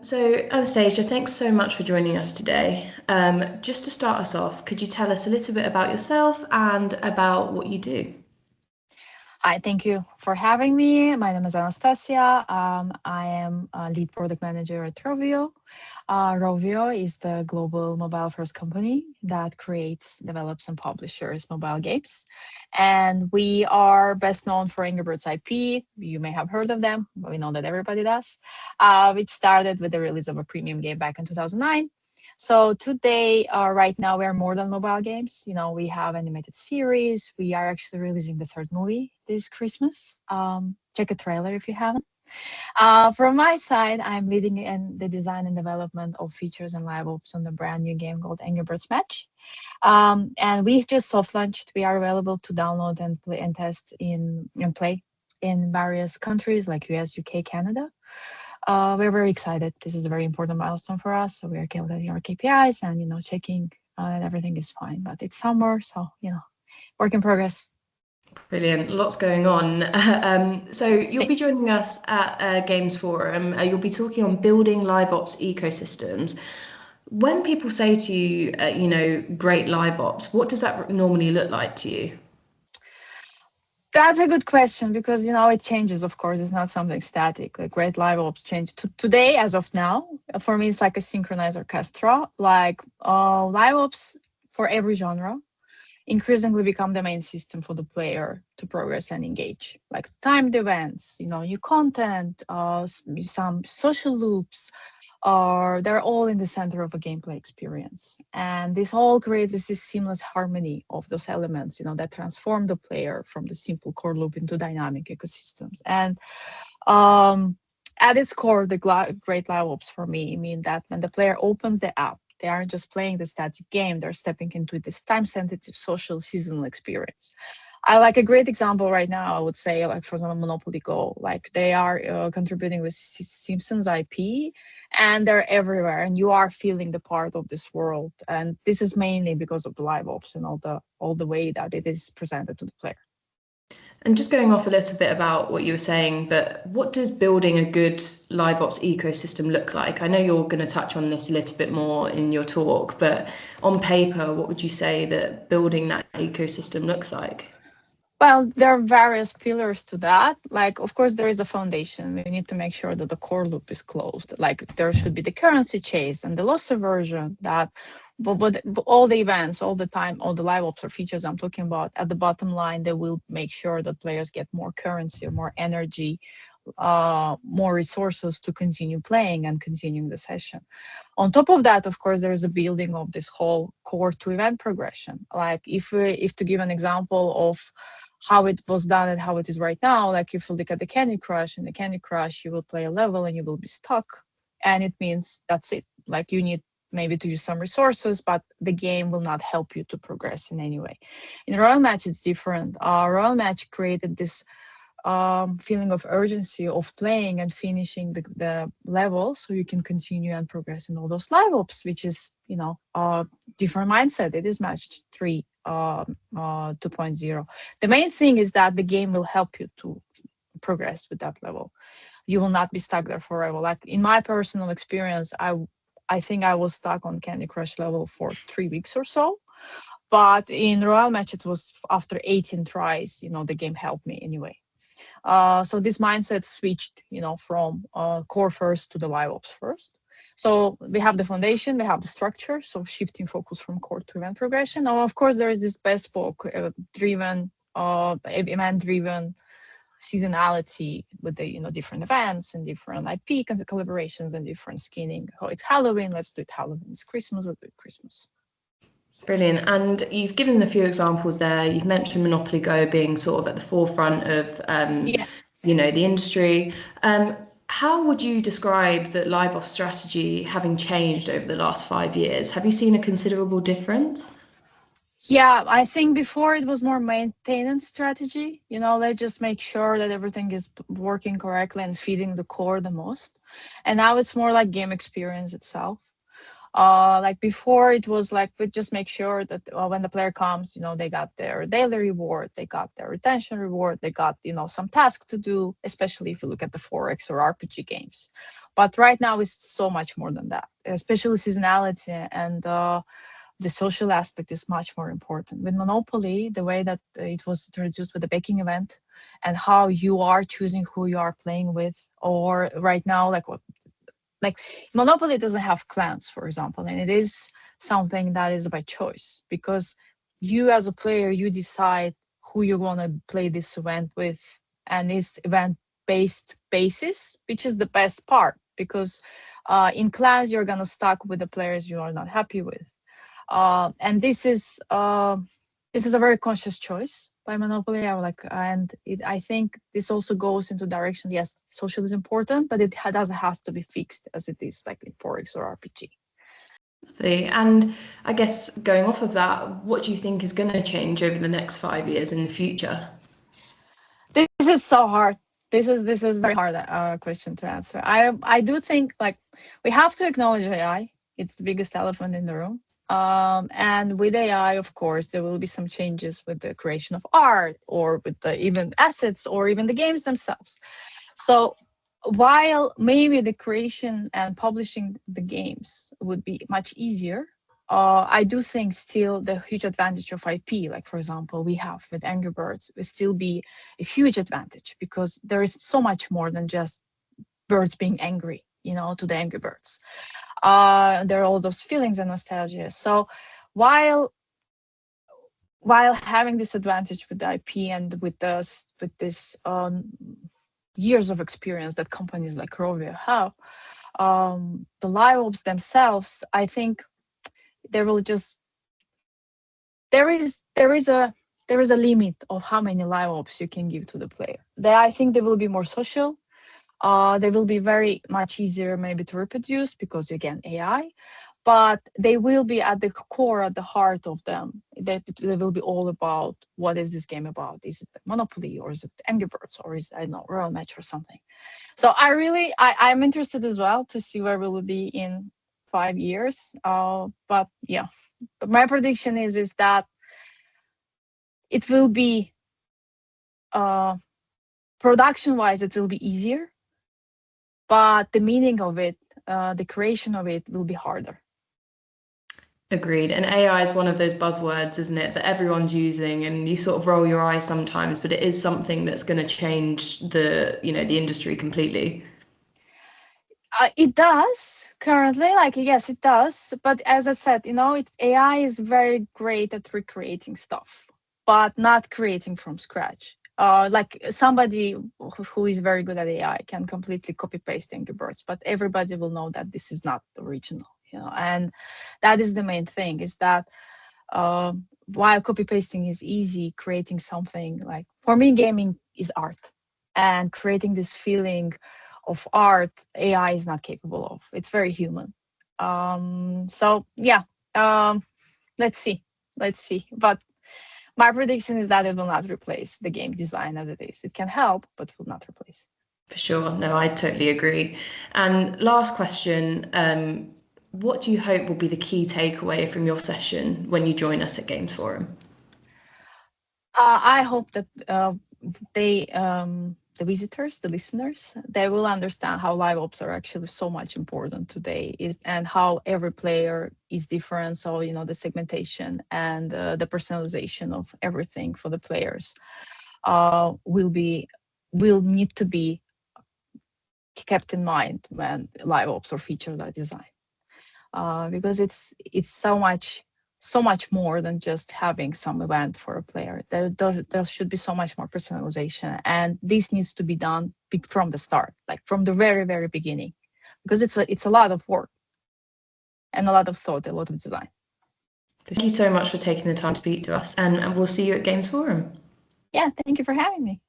So, Anastasia, thanks so much for joining us today. Just to start us off, could you tell us a little bit about yourself and about what you do? Hi, thank you for having me. My name is Anastasia. I am a lead product manager at Rovio. Rovio is the global mobile first company that creates, develops, and publishes mobile games. And we are best known for Angry Birds IP. You may have heard of them, but we know that everybody does, which started with the release of a premium game back in 2009. So today, right now, we are more than mobile games. We have animated series. We are actually releasing the third movie this Christmas. Check a trailer if you haven't. From my side, I'm leading in the design and development of features and live ops on the brand new game called Angry Birds Match. And we just soft launched. We are available to download and play and test and play in various countries like US, UK, Canada. We're very excited. This is a very important milestone for us. So we are calculating our KPIs and checking that everything is fine. But it's summer, so work in progress. Brilliant, lots going on. So you'll be joining us at Games Forum. You'll be talking on building live ops ecosystems. When people say to you, great live ops, what does that normally look like to you? That's a good question because it changes. Of course, it's not something static. Like great live ops change today, as of now. For me, it's like a synchronized orchestra. Like live ops for every genre increasingly become the main system for the player to progress and engage. Like timed events, new content, some social loops, they're all in the center of a gameplay experience. And this all creates this seamless harmony of those elements, that transform the player from the simple core loop into dynamic ecosystems. And at its core, the great live ops for me mean that when the player opens the app, they aren't just playing the static game, they're stepping into this time-sensitive social seasonal experience. I like a great example right now, I would say, like for example, Monopoly Go. Like they are contributing with Simpsons IP and they're everywhere and you are feeling the part of this world. And this is mainly because of the live ops and all the way that it is presented to the player. And just going off a little bit about what you were saying, but what does building a good live ops ecosystem look like? I know you're going to touch on this a little bit more in your talk, but on paper, what would you say that building that ecosystem looks like? Well, there are various pillars to that. Like, of course, there is a foundation. We need to make sure that the core loop is closed. Like, there should be the currency chase and the loss aversion that, but all the events, all the time, all the live ops or features I'm talking about, at the bottom line, they will make sure that players get more currency or more energy, more resources to continue playing and continuing the session. On top of that, of course, there is a building of this whole core to event progression. Like if to give an example of how it was done and how it is right now, like if you look at the Candy Crush, in the Candy Crush, you will play a level and you will be stuck. And it means that's it. Like you need maybe to use some resources, but the game will not help you to progress in any way. In Royal Match, it's different. Royal Match created this feeling of urgency of playing and finishing the level so you can continue and progress in all those live ops, which is a different mindset. It is match 3 2.0. The main thing is that the game will help you to progress with that level. You will not be stuck there forever. Like in my personal experience, I think I was stuck on Candy Crush level for 3 weeks or so. But in Royal Match, it was after 18 tries, the game helped me anyway. So this mindset switched, from core first to the live ops first. So we have the foundation, we have the structure, so shifting focus from core to event progression. Now, of course, there is this bespoke event-driven seasonality with the different events and different IP collaborations and different skinning. So it's Halloween, let's do it Halloween. It's Christmas, let's do it Christmas. Brilliant. And you've given a few examples there. You've mentioned Monopoly Go being sort of at the forefront of, Yes. The industry. How would you describe the live ops strategy having changed over the last 5 years? Have you seen a considerable difference? Yeah, I think before it was more maintenance strategy. Let's just make sure that everything is working correctly and feeding the core the most. And now it's more like game experience itself. Like before, it was like we just make sure that when the player comes, they got their daily reward, they got their retention reward, they got some task to do, especially if you look at the 4X or RPG games. But right now it's so much more than that, especially seasonality, and the social aspect is much more important. With Monopoly, the way that it was introduced with the baking event and how you are choosing who you are playing with, or right now, like Monopoly doesn't have clans, for example, and it is something that is by choice, because you as a player, you decide who you want to play this event with, and it's event-based basis, which is the best part, because in clans you're gonna stuck with the players you are not happy with. And this is a very conscious choice by Monopoly. I think this also goes into direction. Yes, social is important, but it doesn't have to be fixed as it is like in 4X or RPG. And I guess going off of that, what do you think is going to change over the next 5 years in the future? This is so hard. This is very hard question to answer. I do think like we have to acknowledge AI. It's the biggest elephant in the room. And with AI, of course, there will be some changes with the creation of art, or with the even assets, or even the games themselves. So while maybe the creation and publishing the games would be much easier, I do think still the huge advantage of IP, like for example, we have with Angry Birds, will still be a huge advantage, because there is so much more than just birds being angry, to the Angry Birds. There are all those feelings and nostalgia. So while having this advantage with the IP and with this years of experience that companies like Rovio have, the LiveOps themselves, I think there is a limit of how many LiveOps you can give to the player. I think they will be more social. They will be very much easier maybe to reproduce, because again, AI, but they will be at the core, at the heart of them. They will be all about, what is this game about? Is it Monopoly, or is it Angry Birds, or is, I don't know, Royal Match or something? So I'm interested as well to see where we will be in 5 years. But yeah, but my prediction is that it will be, production-wise, it will be easier, but the meaning of it, the creation of it will be harder. Agreed. And AI is one of those buzzwords, isn't it, that everyone's using, and you sort of roll your eyes sometimes, but it is something that's going to change the industry completely. It does currently, yes, it does. But as I said, AI is very great at recreating stuff, but not creating from scratch. Like somebody who is very good at AI can completely copy paste Angry Birds, but everybody will know that this is not the original. And that is the main thing, is that while copy pasting is easy, creating something, like for me, gaming is art, and creating this feeling of art, AI is not capable of. It's very human. So yeah, let's see. But my prediction is that it will not replace the game design as it is. It can help, but will not replace. For sure. No, I totally agree. And last question, what do you hope will be the key takeaway from your session when you join us at Games Forum? I hope that the visitors, the listeners, they will understand how LiveOps are actually so much important today, and how every player is different. So, the segmentation and the personalization of everything for the players will need to be kept in mind when LiveOps or features are designed. Because it's so much more than just having some event for a player. There should be so much more personalization, and this needs to be done from the start, like from the very, very beginning, because it's a lot of work and a lot of thought, a lot of design. Thank you so much for taking the time to speak to us, and we'll see you at Games Forum. Yeah, thank you for having me.